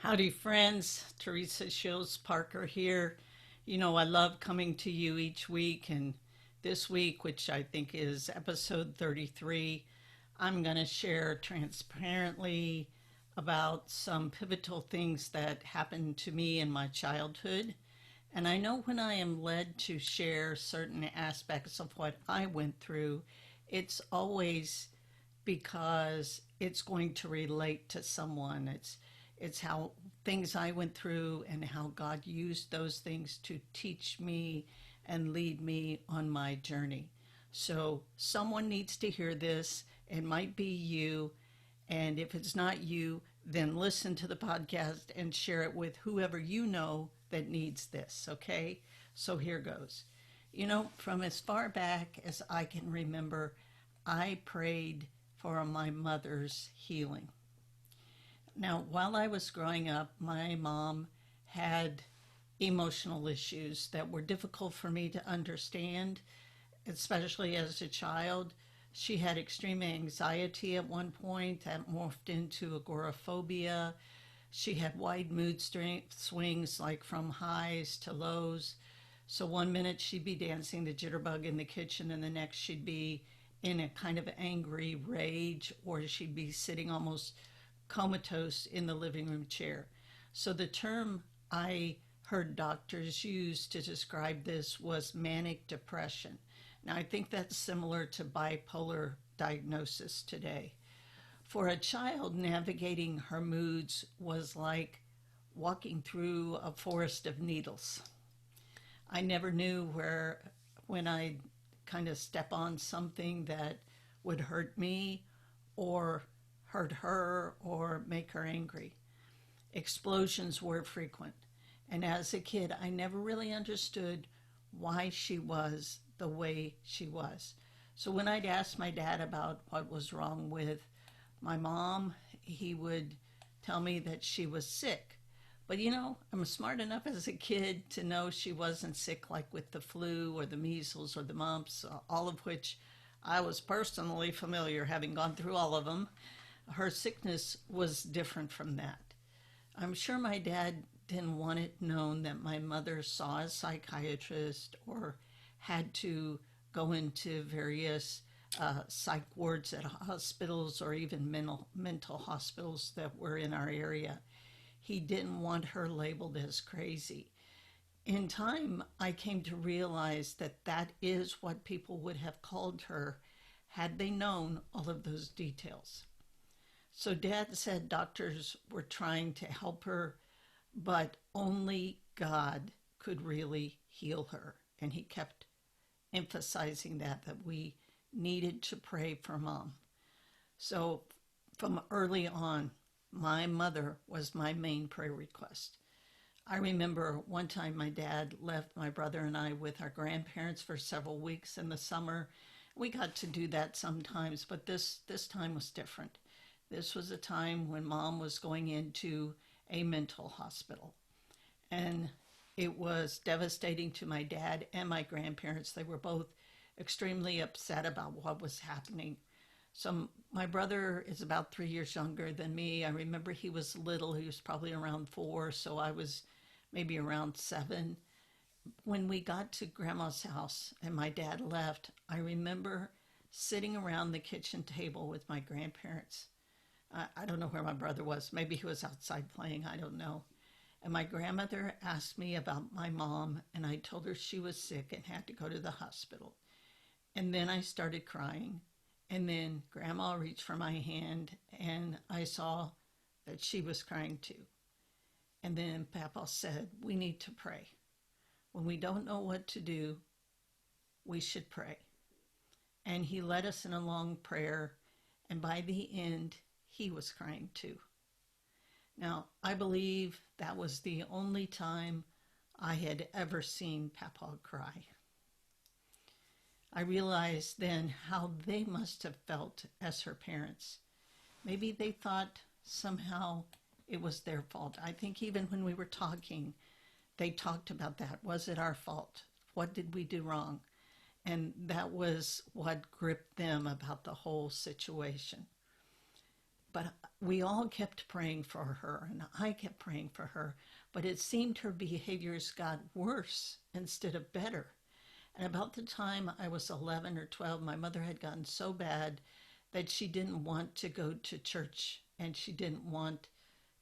Howdy, friends. Teresa Shields Parker here. I love coming to you each week, and this week, which I think is episode 33, I'm going to share transparently about some pivotal things that happened to me in my childhood. And I know when I am led to share certain aspects of what I went through, it's always because it's going to relate to someone. It's how things I went through and how God used those things to teach me and lead me on my journey. So someone needs to hear this. It might be you. And if it's not you, then listen to the podcast and share it with whoever you know that needs this. Okay? So here goes. From as far back as I can remember, I prayed for my mother's healing. Now, while I was growing up, my mom had emotional issues that were difficult for me to understand, especially as a child. She had extreme anxiety at one point that morphed into agoraphobia. She had wide mood swings, like from highs to lows. So one minute she'd be dancing the jitterbug in the kitchen, and the next she'd be in a kind of angry rage, or she'd be sitting almost comatose in the living room chair. So the term I heard doctors use to describe this was manic depression. Now, I think that's similar to bipolar diagnosis today. For a child, navigating her moods was like walking through a forest of needles. I never knew when I'd kind of step on something that would hurt me or hurt her or make her angry. Explosions were frequent. And as a kid, I never really understood why she was the way she was. So when I'd ask my dad about what was wrong with my mom, he would tell me that she was sick. But I'm smart enough as a kid to know she wasn't sick like with the flu or the measles or the mumps, all of which I was personally familiar, having gone through all of them. Her sickness was different from that. I'm sure my dad didn't want it known that my mother saw a psychiatrist or had to go into various psych wards at hospitals or even mental hospitals that were in our area. He didn't want her labeled as crazy. In time, I came to realize that that is what people would have called her had they known all of those details. So Dad said doctors were trying to help her, but only God could really heal her. And he kept emphasizing that we needed to pray for Mom. So from early on, my mother was my main prayer request. I remember one time my dad left my brother and I with our grandparents for several weeks in the summer. We got to do that sometimes, but this time was different. This was a time when Mom was going into a mental hospital. And it was devastating to my dad and my grandparents. They were both extremely upset about what was happening. So my brother is about 3 years younger than me. I remember he was little. He was probably around 4, so I was maybe around 7. When we got to Grandma's house and my dad left, I remember sitting around the kitchen table with my grandparents. I don't know where my brother was. Maybe he was outside playing. I don't know. And my grandmother asked me about my mom, and I told her she was sick and had to go to the hospital. And then I started crying. And then Grandma reached for my hand, and I saw that she was crying too. And then Papa said, we need to pray. When we don't know what to do, we should pray. And he led us in a long prayer, and by the end, he was crying too. Now, I believe that was the only time I had ever seen Papa cry. I realized then how they must have felt as her parents. Maybe they thought somehow it was their fault. I think even when we were talking, they talked about that. Was it our fault? What did we do wrong? And that was what gripped them about the whole situation. But we all kept praying for her, and I kept praying for her. But it seemed her behaviors got worse instead of better. And about the time I was 11 or 12, my mother had gotten so bad that she didn't want to go to church, and she didn't want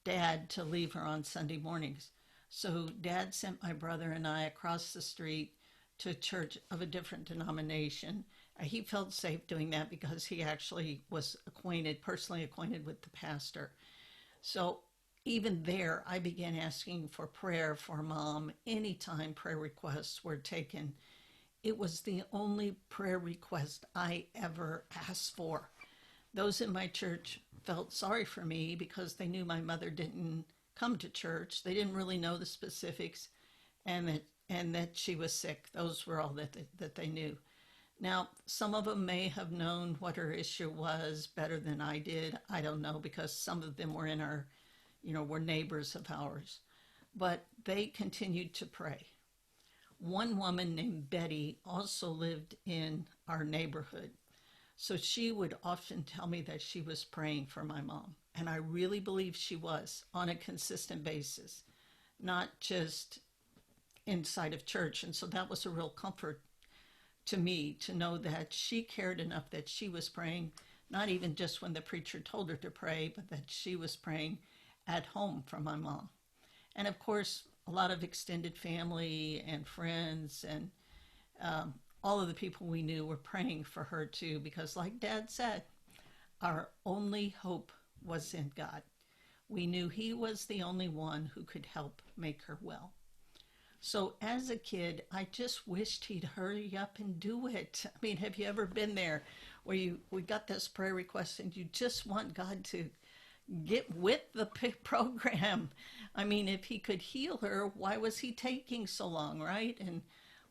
Dad to leave her on Sunday mornings. So Dad sent my brother and I across the street to a church of a different denomination. He felt safe doing that because he actually was personally acquainted with the pastor. So even there, I began asking for prayer for Mom anytime prayer requests were taken. It was the only prayer request I ever asked for. Those in my church felt sorry for me because they knew my mother didn't come to church. They didn't really know the specifics, and that she was sick. Those were all that they knew. Now, some of them may have known what her issue was better than I did. I don't know, because some of them were in our, were neighbors of ours. But they continued to pray. One woman named Betty also lived in our neighborhood. So she would often tell me that she was praying for my mom. And I really believe she was on a consistent basis, not just inside of church. And so that was a real comfort to me to know that she cared enough that she was praying, not even just when the preacher told her to pray, but that she was praying at home for my mom. And of course, a lot of extended family and friends and all of the people we knew were praying for her too, because like Dad said, our only hope was in God. We knew He was the only one who could help make her well. So as a kid, I just wished He'd hurry up and do it. I mean, have you ever been there where we got this prayer request and you just want God to get with the program? I mean, if He could heal her, why was He taking so long, right? And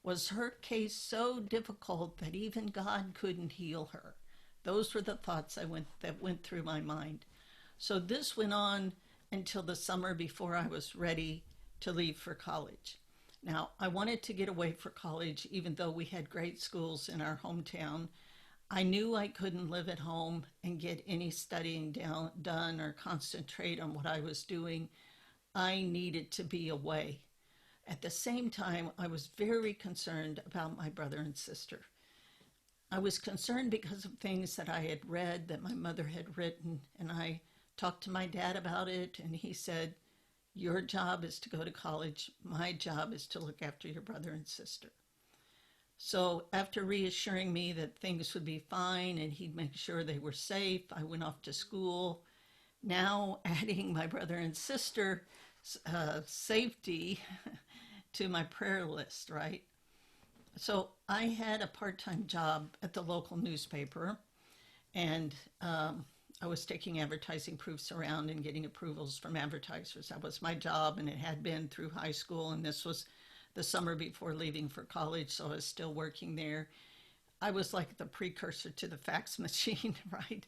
was her case so difficult that even God couldn't heal her? Those were the thoughts that went through my mind. So this went on until the summer before I was ready to leave for college. Now, I wanted to get away for college, even though we had great schools in our hometown. I knew I couldn't live at home and get any studying done or concentrate on what I was doing. I needed to be away. At the same time, I was very concerned about my brother and sister. I was concerned because of things that I had read, that my mother had written, and I talked to my dad about it, and he said, "Your job is to go to college. My job is to look after your brother and sister." So after reassuring me that things would be fine and he'd make sure they were safe, I went off to school, now adding my brother and sister safety to my prayer list, right? So I had a part-time job at the local newspaper, and I was taking advertising proofs around and getting approvals from advertisers. That was my job, and it had been through high school, and this was the summer before leaving for college, so I was still working there. I was like the precursor to the fax machine, right?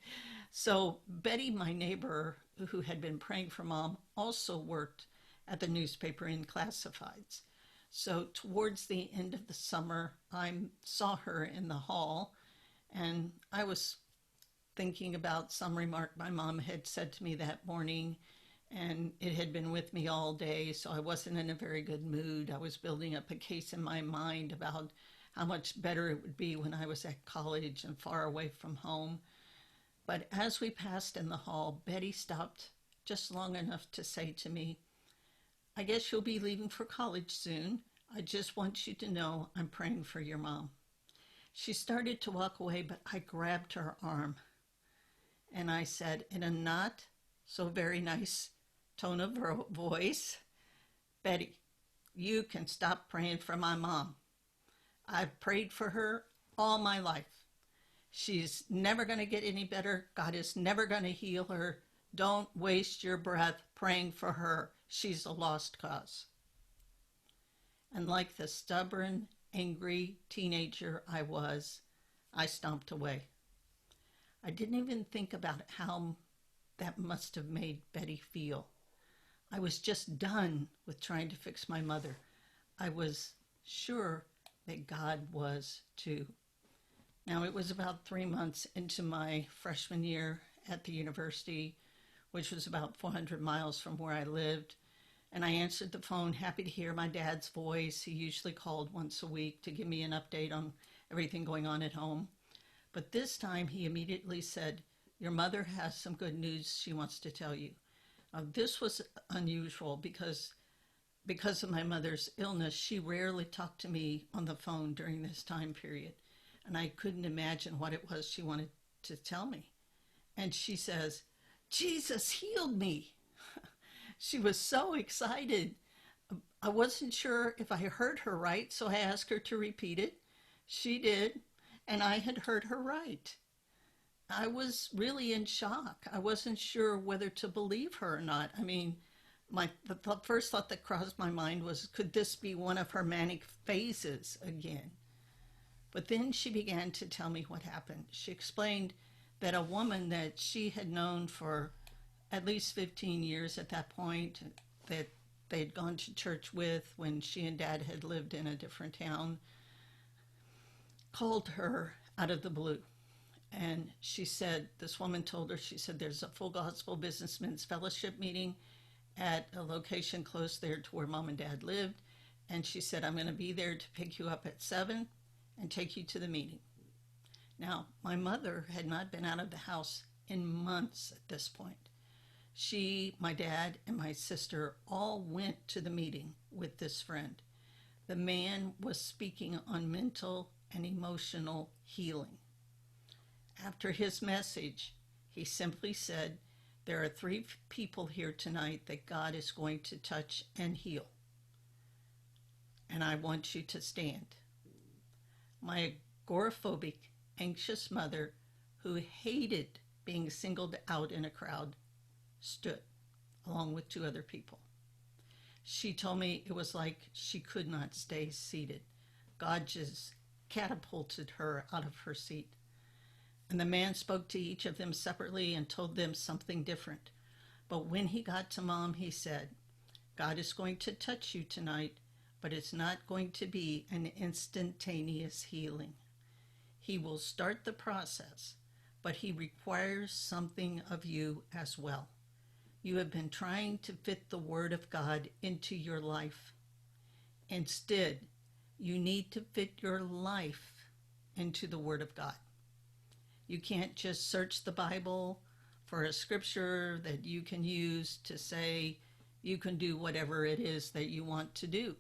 So Betty, my neighbor, who had been praying for Mom, also worked at the newspaper in classifieds. So towards the end of the summer, I saw her in the hall, and I was thinking about some remark my mom had said to me that morning, and it had been with me all day, so I wasn't in a very good mood. I was building up a case in my mind about how much better it would be when I was at college and far away from home. But as we passed in the hall, Betty stopped just long enough to say to me, "I guess you'll be leaving for college soon. I just want you to know I'm praying for your mom." She started to walk away, but I grabbed her arm. And I said, in a not so very nice tone of voice, "Betty, you can stop praying for my mom. I've prayed for her all my life. She's never going to get any better. God is never going to heal her. Don't waste your breath praying for her. She's a lost cause." And like the stubborn, angry teenager I was, I stomped away. I didn't even think about how that must have made Betty feel. I was just done with trying to fix my mother. I was sure that God was too. Now, it was about 3 months into my freshman year at the university which was about 400 miles from where I lived. And I answered the phone, happy to hear my dad's voice. He usually called once a week to give me an update on everything going on at home. But this time he immediately said, your mother has some good news she wants to tell you. This was unusual because of my mother's illness, she rarely talked to me on the phone during this time period. And I couldn't imagine what it was she wanted to tell me. And she says, Jesus healed me. She was so excited. I wasn't sure if I heard her right, so I asked her to repeat it. She did, and I had heard her right. I was really in shock. I wasn't sure whether to believe her or not. I mean, the first thought that crossed my mind was, could this be one of her manic phases again? But then she began to tell me what happened. She explained that a woman that she had known for at least 15 years at that point, that they'd gone to church with when she and Dad had lived in a different town, called her out of the blue. And she said, this woman told her, she said, there's a Full Gospel Businessmen's Fellowship meeting at a location close there to where Mom and Dad lived. And she said, I'm going to be there to pick you up at 7 and take you to the meeting. Now, my mother had not been out of the house in months at this point. She, my dad, and my sister all went to the meeting with this friend. The man was speaking on mental and emotional healing. After his message, he simply said, there are 3 people here tonight that God is going to touch and heal. And I want you to stand. My agoraphobic, anxious mother, who hated being singled out in a crowd, stood along with 2 other people. She told me it was like she could not stay seated. God just catapulted her out of her seat. And the man spoke to each of them separately and told them something different. But when he got to Mom, he said, God is going to touch you tonight, but it's not going to be an instantaneous healing. He will start the process, but he requires something of you as well. You have been trying to fit the Word of God into your life. Instead, you need to fit your life into the Word of God. You can't just search the Bible for a scripture that you can use to say you can do whatever it is that you want to do.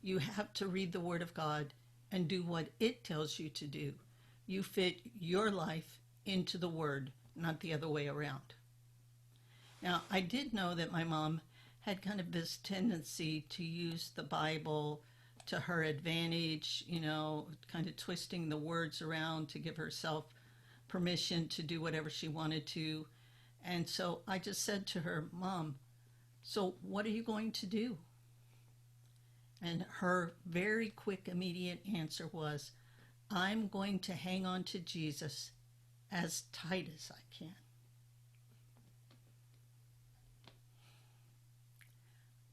You have to read the Word of God and do what it tells you to do. You fit your life into the Word, not the other way around. Now, I did know that my mom had kind of this tendency to use the Bible to her advantage, kind of twisting the words around to give herself permission to do whatever she wanted to. And so I just said to her, Mom, so what are you going to do? And her very quick, immediate answer was, I'm going to hang on to Jesus as tight as I can.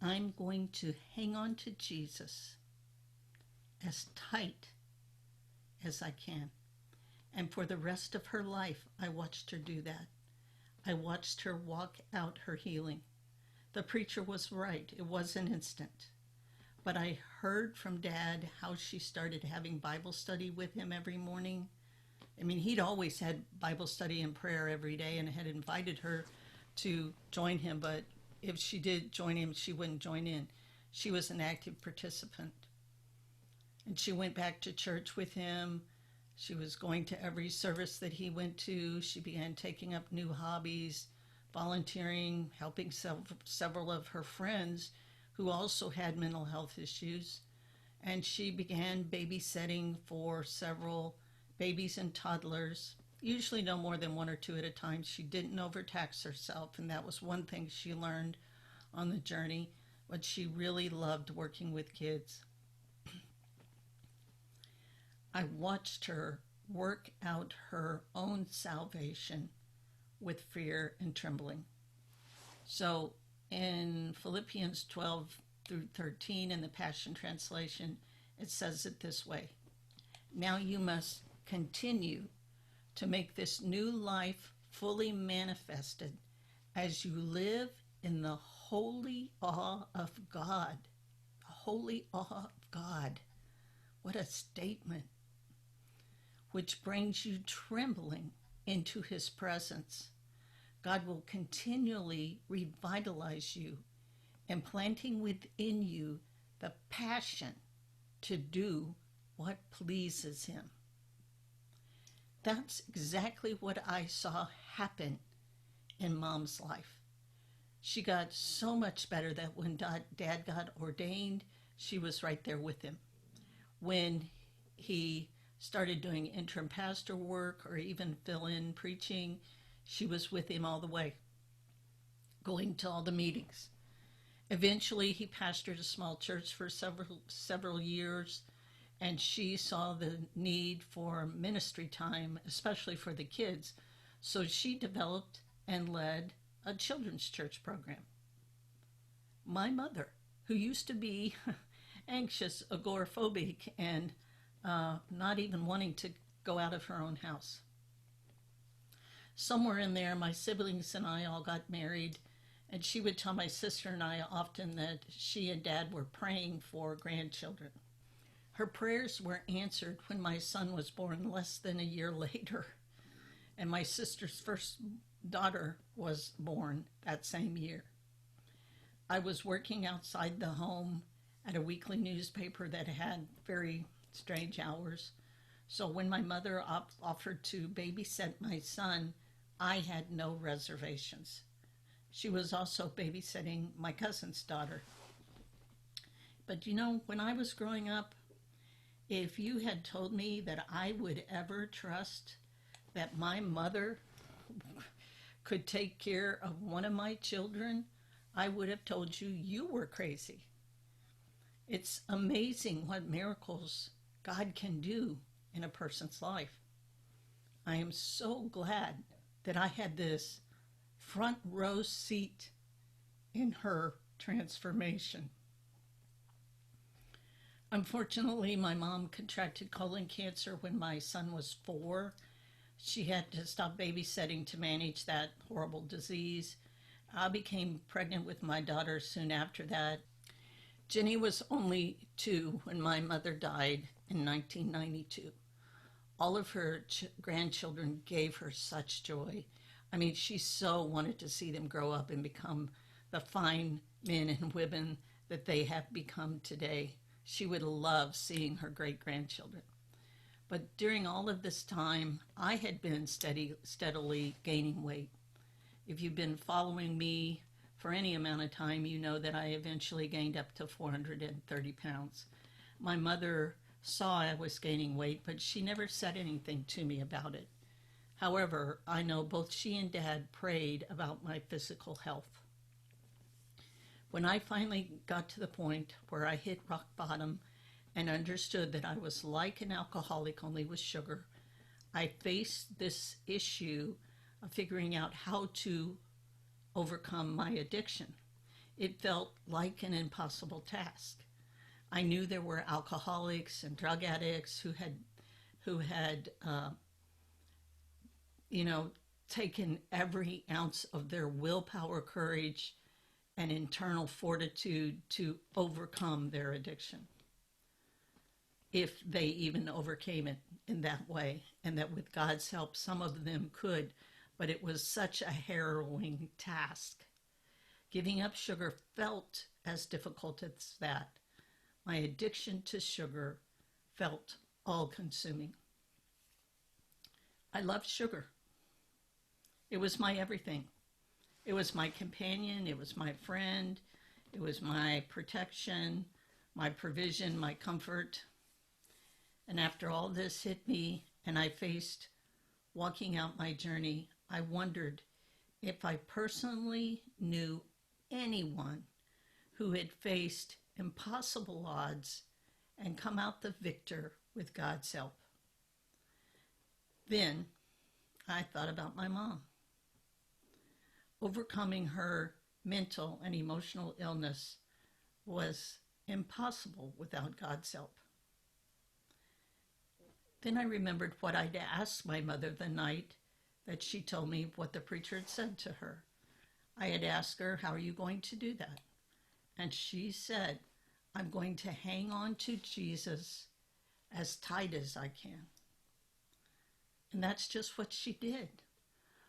I'm going to hang on to Jesus as tight as I can. And for the rest of her life, I watched her do that. I watched her walk out her healing. The preacher was right. It was an instant. But I heard from Dad how she started having Bible study with him every morning. I mean, he'd always had Bible study and prayer every day and had invited her to join him, but if she did join him, she wouldn't join in. She was an active participant. And she went back to church with him. She was going to every service that he went to. She began taking up new hobbies, volunteering, helping several of her friends who also had mental health issues. And she began babysitting for several babies and toddlers, usually no more than 1 or 2 at a time. She didn't overtax herself, and that was one thing she learned on the journey, but she really loved working with kids. I watched her work out her own salvation with fear and trembling. So in Philippians 12 through 13 in the Passion Translation, it says it this way: now you must continue to make this new life fully manifested as you live in the holy awe of God. The holy awe of God. What a statement. Which brings you trembling into his presence. God will continually revitalize you, implanting within you the passion to do what pleases him. That's exactly what I saw happen in Mom's life. She got so much better that when Dad got ordained, she was right there with him. When he started doing interim pastor work or even fill-in preaching, she was with him all the way, going to all the meetings. Eventually, he pastored a small church for several years, and she saw the need for ministry time, especially for the kids. So she developed and led a children's church program. My mother, who used to be anxious, agoraphobic, and not even wanting to go out of her own house. Somewhere in there, my siblings and I all got married, and she would tell my sister and I often that she and Dad were praying for grandchildren. Her prayers were answered when my son was born less than a year later, and my sister's first daughter was born that same year. I was working outside the home at a weekly newspaper that had very strange hours. So when my mother offered to babysit my son, I had no reservations. She was also babysitting my cousin's daughter. But you know, when I was growing up, if you had told me that I would ever trust that my mother could take care of one of my children, I would have told you you were crazy. It's amazing what miracles God can do in a person's life. I am so glad that I had this front row seat in her transformation. Unfortunately, my mom contracted colon cancer when my son was 4. She had to stop babysitting to manage that horrible disease. I became pregnant with my daughter soon after that. Jenny was only 2 when my mother died in 1992. All of her grandchildren gave her such joy. I mean, she so wanted to see them grow up and become the fine men and women that they have become today. She would love seeing her great-grandchildren. But during all of this time, I had been steadily gaining weight. If you've been following me for any amount of time, you know that I eventually gained up to 430 pounds. My mother saw I was gaining weight, but she never said anything to me about it. However, I know both she and Dad prayed about my physical health. When I finally got to the point where I hit rock bottom and understood that I was like an alcoholic, only with sugar, I faced this issue of figuring out how to overcome my addiction. It felt like an impossible task. I knew there were alcoholics and drug addicts who had taken every ounce of their willpower, courage, and internal fortitude to overcome their addiction, if they even overcame it in that way, and that with God's help, some of them could, but it was such a harrowing task. Giving up sugar felt as difficult as that. My addiction to sugar felt all-consuming. I loved sugar. It was my everything. It was my companion, it was my friend, it was my protection, my provision, my comfort. And after all this hit me and I faced walking out my journey, I wondered if I personally knew anyone who had faced impossible odds and come out the victor with God's help. Then I thought about my mom. Overcoming her mental and emotional illness was impossible without God's help. Then I remembered what I'd asked my mother the night that she told me what the preacher had said to her. I had asked her, "How are you going to do that?" And she said, "I'm going to hang on to Jesus as tight as I can." And that's just what she did.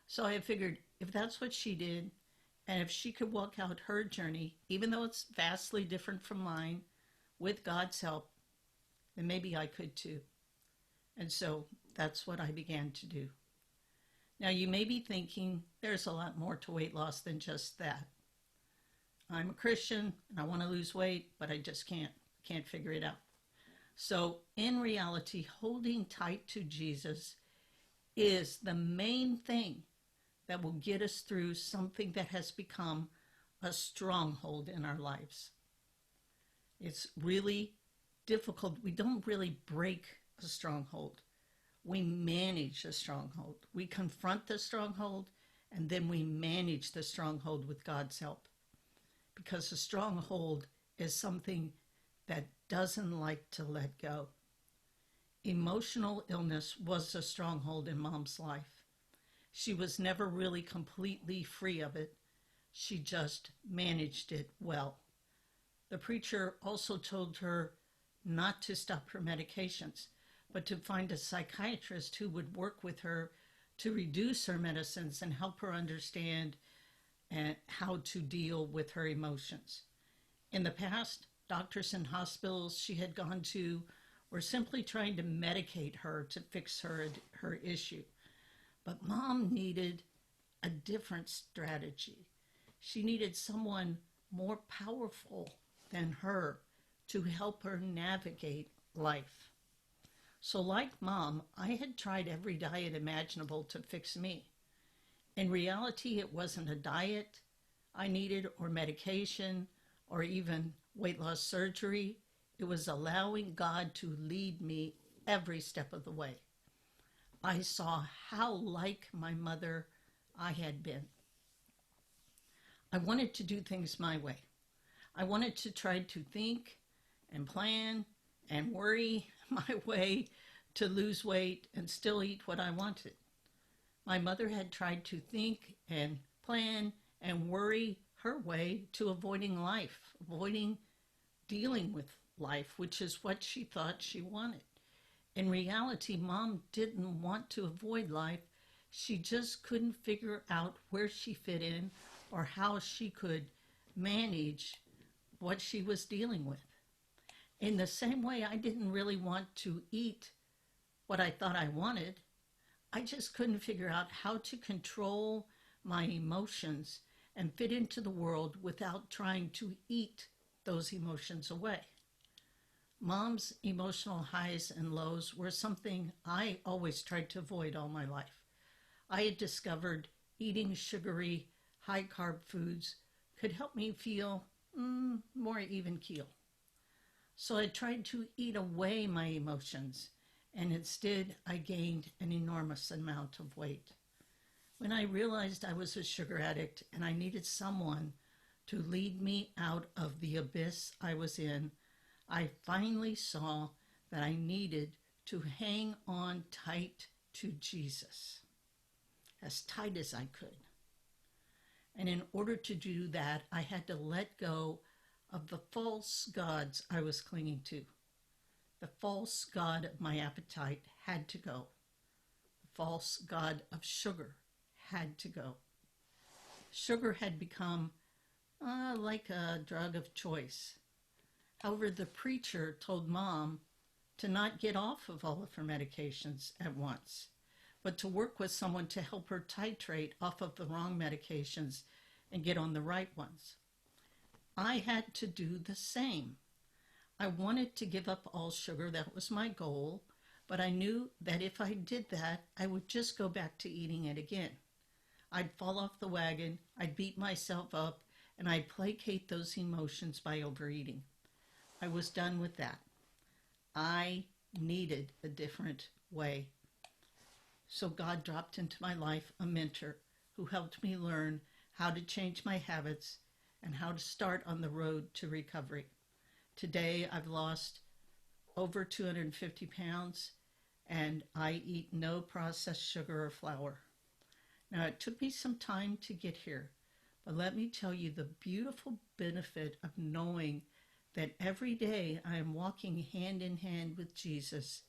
So I figured if that's what she did, and if she could walk out her journey, even though it's vastly different from mine, with God's help, then maybe I could too. And so that's what I began to do. Now you may be thinking there's a lot more to weight loss than just that. I'm a Christian and I want to lose weight, but I just can't figure it out. So in reality, holding tight to Jesus is the main thing that will get us through something that has become a stronghold in our lives. It's really difficult. We don't really break a stronghold. We manage a stronghold. We confront the stronghold, and then we manage the stronghold with God's help. Because a stronghold is something that doesn't like to let go. Emotional illness was a stronghold in Mom's life. She was never really completely free of it. She just managed it well. The preacher also told her not to stop her medications, but to find a psychiatrist who would work with her to reduce her medicines and help her understand how to deal with her emotions. In the past, doctors and hospitals she had gone to were simply trying to medicate her to fix her issue. But Mom needed a different strategy. She needed someone more powerful than her to help her navigate life. So like Mom, I had tried every diet imaginable to fix me. In reality, it wasn't a diet I needed or medication or even weight loss surgery. It was allowing God to lead me every step of the way. I saw how like my mother I had been. I wanted to do things my way. I wanted to try to think and plan and worry my way to lose weight and still eat what I wanted. My mother had tried to think and plan and worry her way to avoiding life, avoiding dealing with life, which is what she thought she wanted. In reality, Mom didn't want to avoid life. She just couldn't figure out where she fit in or how she could manage what she was dealing with. In the same way, I didn't really want to eat what I thought I wanted. I just couldn't figure out how to control my emotions and fit into the world without trying to eat those emotions away. Mom's emotional highs and lows were something I always tried to avoid all my life. I had discovered eating sugary, high-carb foods could help me feel more even keel. So I tried to eat away my emotions, and instead I gained an enormous amount of weight. When I realized I was a sugar addict and I needed someone to lead me out of the abyss I was in, I finally saw that I needed to hang on tight to Jesus, as tight as I could. And in order to do that, I had to let go of the false gods I was clinging to. The false god of my appetite had to go. The false god of sugar had to go. Sugar had become like a drug of choice. However, the preacher told Mom to not get off of all of her medications at once, but to work with someone to help her titrate off of the wrong medications and get on the right ones. I had to do the same. I wanted to give up all sugar. That was my goal. But I knew that if I did that, I would just go back to eating it again. I'd fall off the wagon, I'd beat myself up, and I'd placate those emotions by overeating. I was done with that. I needed a different way. So God dropped into my life a mentor who helped me learn how to change my habits and how to start on the road to recovery. Today, I've lost over 250 pounds, and I eat no processed sugar or flour. Now, it took me some time to get here, But let me tell you, the beautiful benefit of knowing that every day I am walking hand in hand with Jesus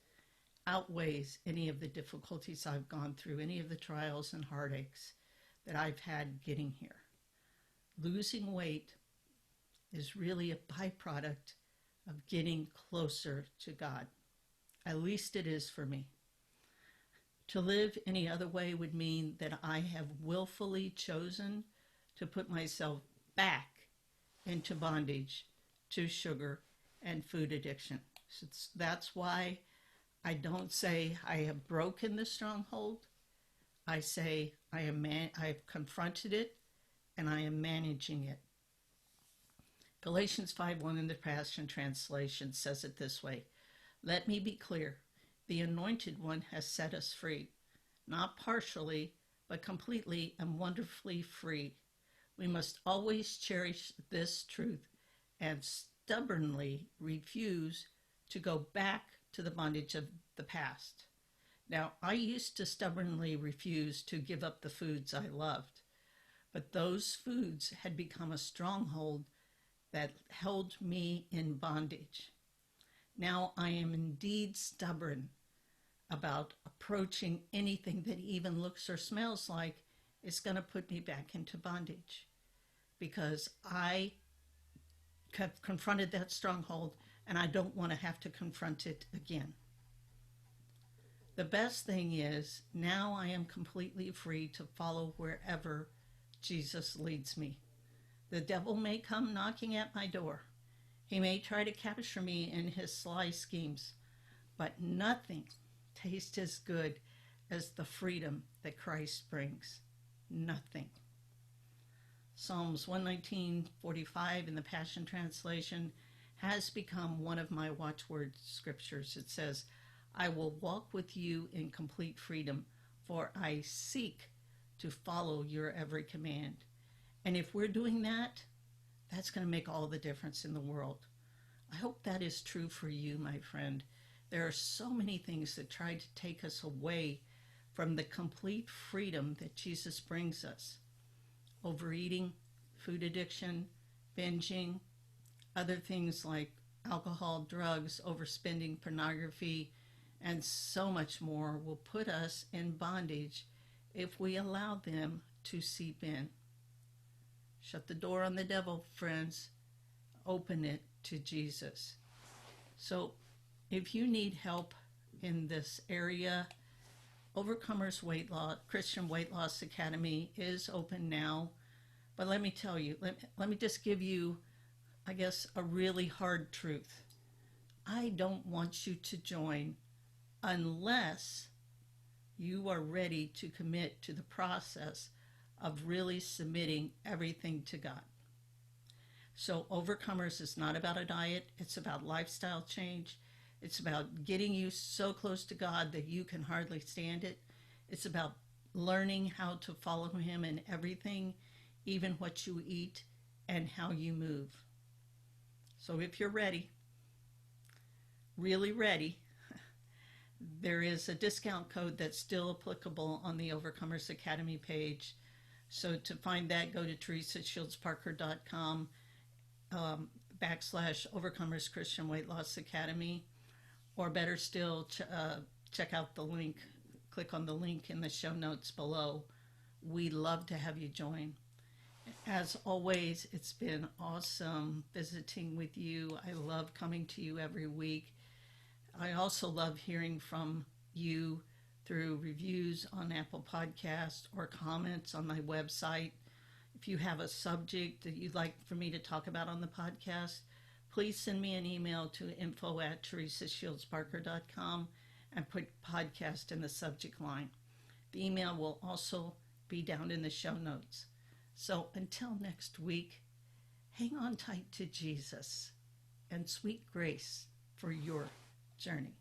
outweighs any of the difficulties I've gone through, any of the trials and heartaches that I've had getting here. Losing weight is really a byproduct of getting closer to God. At least it is for me. To live any other way would mean that I have willfully chosen to put myself back into bondage to sugar and food addiction. So that's why I don't say I have broken the stronghold. I say I've confronted it and I am managing it. Galatians 5:1 in the Passion Translation says it this way: "Let me be clear. The Anointed One has set us free, not partially, but completely and wonderfully free. We must always cherish this truth and stubbornly refuse to go back to the bondage of the past." Now, I used to stubbornly refuse to give up the foods I loved, but those foods had become a stronghold that held me in bondage. Now I am indeed stubborn about approaching anything that even looks or smells like it's going to put me back into bondage, because I have confronted that stronghold and I don't want to have to confront it again. The best thing is now I am completely free to follow wherever Jesus leads me. The devil may come knocking at my door. He may try to capture me in his sly schemes, but nothing tastes as good as the freedom that Christ brings. Nothing. Psalms 119:45 in the Passion Translation has become one of my watchword scriptures. It says, "I will walk with you in complete freedom, for I seek to follow your every command." And if we're doing that, that's going to make all the difference in the world. I hope that is true for you, my friend. There are so many things that try to take us away from the complete freedom that Jesus brings us. Overeating, food addiction, binging, other things like alcohol, drugs, overspending, pornography, and so much more will put us in bondage if we allow them to seep in. Shut the door on the devil, friends. Open it to Jesus. So if you need help in this area, Overcomers Weight Loss, Christian Weight Loss Academy is open now. But let me tell you, let me just give you, I guess, a really hard truth. I don't want you to join unless you are ready to commit to the process of really submitting everything to God. So Overcomers is not about a diet. It's about lifestyle change. It's about getting you so close to God that you can hardly stand it. It's about learning how to follow him in everything, even what you eat and how you move. So if you're ready, really ready, there is a discount code that's still applicable on the Overcomers Academy page. So to find that, go to teresashieldsparker.com /Overcomers Christian Weight Loss Academy, or better still, check out the link. Click on the link in the show notes below. We'd love to have you join. As always, it's been awesome visiting with you. I love coming to you every week. I also love hearing from you through reviews on Apple Podcasts or comments on my website. If you have a subject that you'd like for me to talk about on the podcast, please send me an email to info@teresashieldsparker.com and put podcast in the subject line. The email will also be down in the show notes. So until next week, hang on tight to Jesus and sweet grace for your journey.